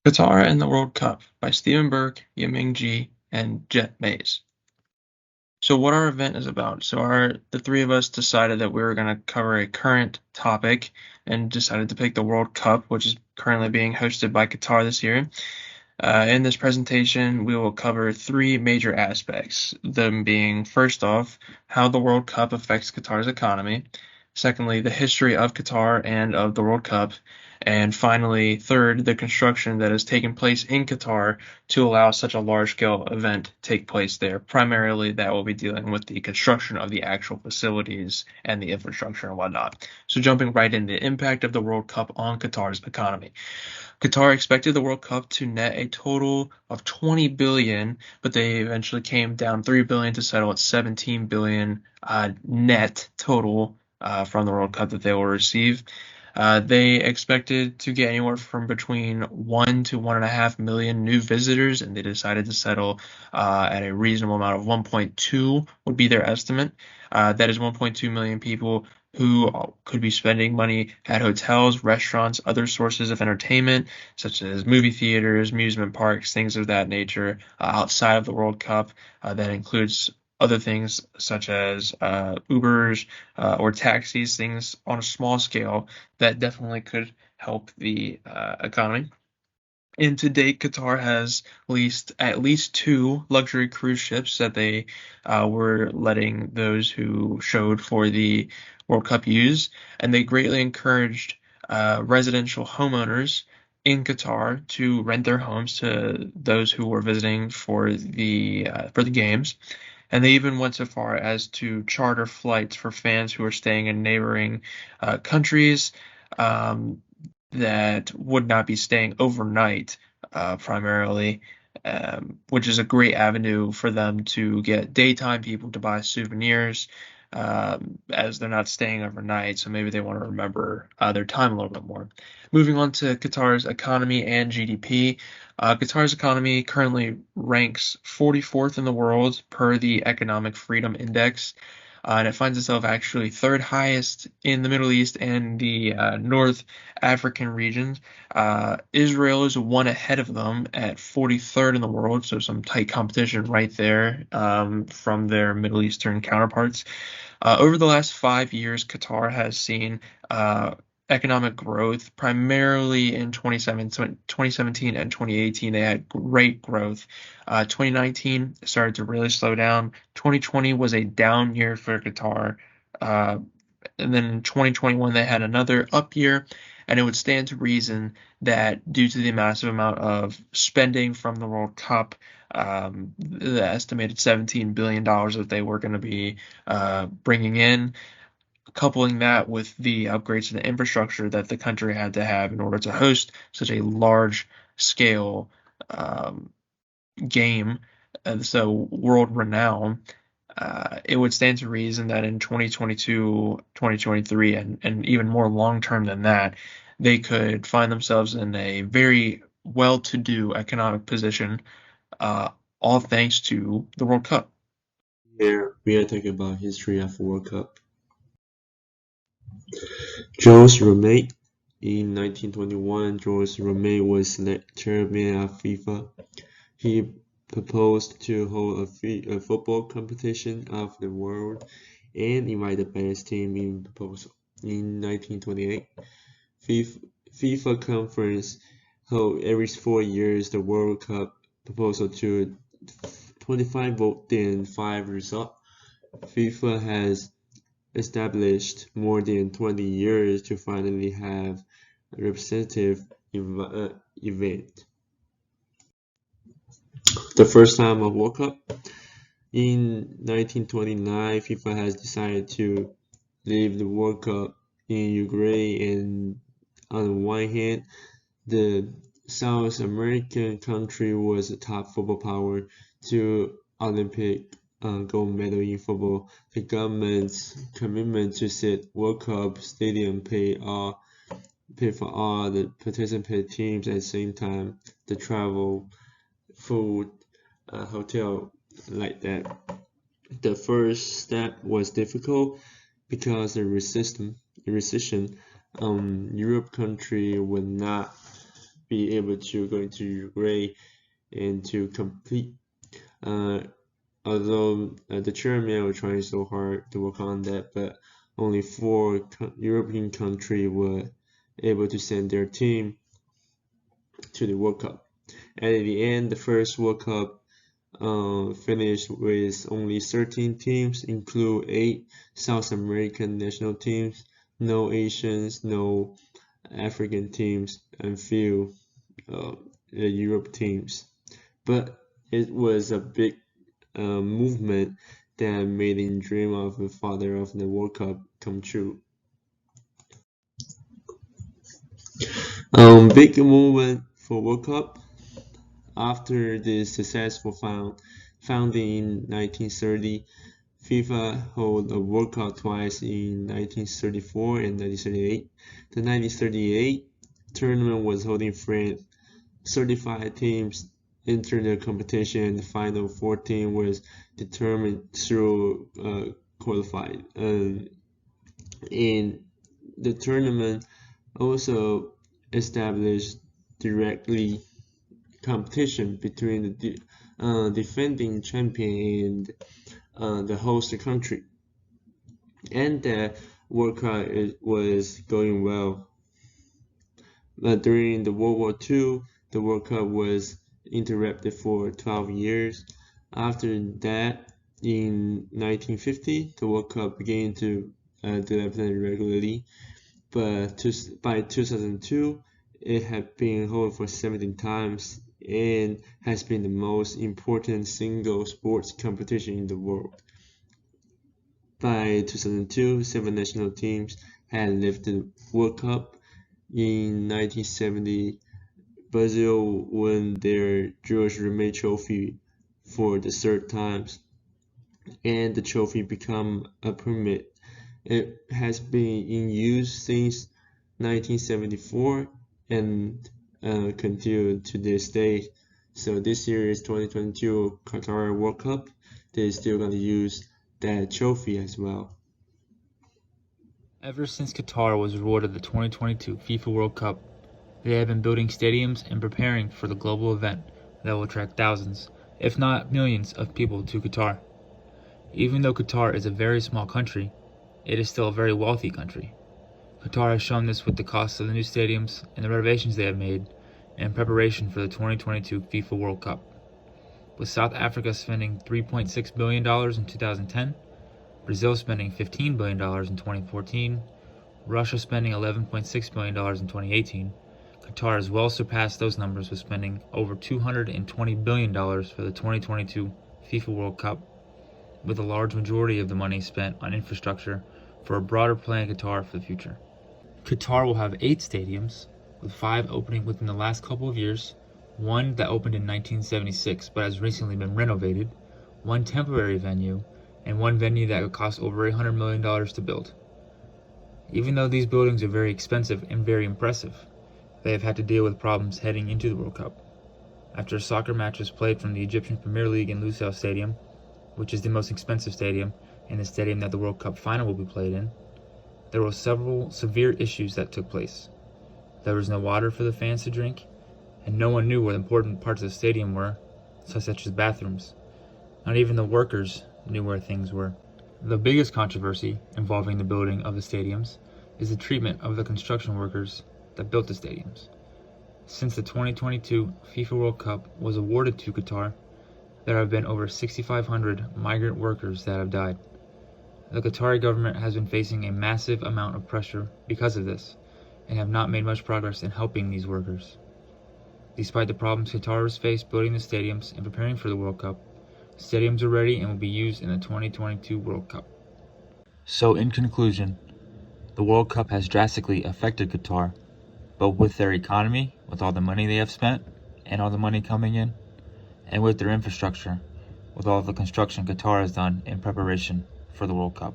Qatar and the World Cup by Stephen Burke, Smgt, and Jet Mays. So what our event is about. The three of us decided that we were going to cover a current topic and decided to pick the World Cup, which is currently being hosted by Qatar this year. In this presentation, we will cover three major aspects, them being, first off, how the World Cup affects Qatar's economy. Secondly, the history of Qatar and of the World Cup. And finally, third, the construction that has taken place in Qatar to allow such a large-scale event take place there. Primarily, that will be dealing with the construction of the actual facilities and the infrastructure and whatnot. So jumping right in, the impact of the World Cup on Qatar's economy. Qatar expected the World Cup to net a total of 20 billion, but they eventually came down 3 billion to settle at 17 billion net total from the World Cup that they will receive. They expected to get anywhere from between 1 to 1.5 million new visitors, and they decided to settle at a reasonable amount of 1.2 would be their estimate. That is 1.2 million people who could be spending money at hotels, restaurants, other sources of entertainment, such as movie theaters, amusement parks, things of that nature, outside of the World Cup. That includes other things such as Ubers or taxis, things on a small scale that definitely could help the economy. And to date, Qatar has leased at least two luxury cruise ships that they were letting those who showed for the World Cup use, and they greatly encouraged residential homeowners in Qatar to rent their homes to those who were visiting for the games. And they even went so far as to charter flights for fans who are staying in neighboring countries. Um, that would not be staying overnight, primarily, which is a great avenue for them to get daytime people to buy souvenirs, as they're not staying overnight. So maybe they want to remember their time a little bit more. Moving on to Qatar's economy and GDP. Qatar's economy currently ranks 44th in the world per the Economic Freedom Index, and it finds itself actually third highest in the Middle East and the North African regions. Israel is one ahead of them at 43rd in the world, so some tight competition right there from their Middle Eastern counterparts. Over the last 5 years, Qatar has seen economic growth, primarily in 2017 and 2018. They had great growth. 2019 started to really slow down. 2020 was a down year for Qatar. Uh, and then in 2021 they had another up year, and it would stand to reason that due to the massive amount of spending from the World Cup, the estimated $17 billion that they were going to be bringing in, coupling that with the upgrades to the infrastructure that the country had to have in order to host such a large scale um, game, so world renowned, it would stand to reason that in 2022, 2023, and even more long term than that, they could find themselves in a very well-to-do economic position, uh, all thanks to the World Cup. Here we are talking about history of World Cup. Jules Rimet. In 1921, Jules Rimet was chairman of FIFA. He proposed to hold a football competition of the world and invite the best team in proposal. In 1928, FIFA conference held every 4 years the World Cup proposal to 25 vote then 5 result. FIFA has established more than 20 years to finally have a representative event. The first time of World Cup in 1929, FIFA has decided to leave the World Cup in Ukraine, and on one hand, the South American country was a top football power to Olympic gold medal in football. The government's commitment to set World Cup stadium pay for all the participating teams at the same time, the travel, food, hotel, like that. The first step was difficult because the recession, Europe country would not be able to go into Uruguay and to complete. Although the chairman was trying so hard to work on that, but only four European countries were able to send their team to the World Cup. And at the end, the first World Cup finished with only 13 teams, include 8 South American national teams, no Asians, no African teams, and few Europe teams. But it was a big movement that made the dream of the father of the World Cup come true. Big movement for World Cup after the successful founding in 1930. FIFA held a World Cup twice in 1934 and 1938. The 1938 tournament was held in France. 35 teams entered the competition, and the final 14 was determined through qualified. And the tournament also established directly competition between the defending champion and the host country, and the World Cup was going well. But during the World War II, the World Cup was interrupted for 12 years. After that, in 1950, the World Cup began to develop regularly, but by 2002, it had been held for 17 times and has been the most important single sports competition in the world. By 2002, 7 national teams had lifted the World Cup. In 1970, Brazil won their Jules Rimet Trophy for the 3rd time, and the trophy became a permit. It has been in use since 1974 and continued to this day. So this year is 2022 Qatar World Cup. They're still going to use that trophy as well. Ever since Qatar was awarded the 2022 FIFA World Cup, they have been building stadiums and preparing for the global event that will attract thousands, if not millions, of people to Qatar. Even though Qatar is a very small country, it is still a very wealthy country. Qatar has shown this with the cost of the new stadiums and the renovations they have made in preparation for the 2022 FIFA World Cup. With South Africa spending $3.6 billion in 2010, Brazil spending $15 billion in 2014, Russia spending $11.6 billion in 2018, Qatar has well surpassed those numbers with spending over $220 billion for the 2022 FIFA World Cup, with a large majority of the money spent on infrastructure for a broader plan in Qatar for the future. Qatar will have 8 stadiums, with 5 opening within the last couple of years, one that opened in 1976 but has recently been renovated, one temporary venue, and one venue that would cost over $800 million to build. Even though these buildings are very expensive and very impressive, they have had to deal with problems heading into the World Cup. After a soccer match was played from the Egyptian Premier League in Lusail Stadium, which is the most expensive stadium and the stadium that the World Cup final will be played in, there were several severe issues that took place. There was no water for the fans to drink, and no one knew where the important parts of the stadium were, such as bathrooms. Not even the workers knew where things were. The biggest controversy involving the building of the stadiums is the treatment of the construction workers that built the stadiums. Since the 2022 FIFA World Cup was awarded to Qatar, there have been over 6,500 migrant workers that have died. The Qatari government has been facing a massive amount of pressure because of this, and have not made much progress in helping these workers. Despite the problems Qatar has faced building the stadiums and preparing for the World Cup, stadiums are ready and will be used in the 2022 World Cup. So in conclusion, the World Cup has drastically affected Qatar, but with their economy, with all the money they have spent, and all the money coming in, and with their infrastructure, with all the construction Qatar has done in preparation for the World Cup.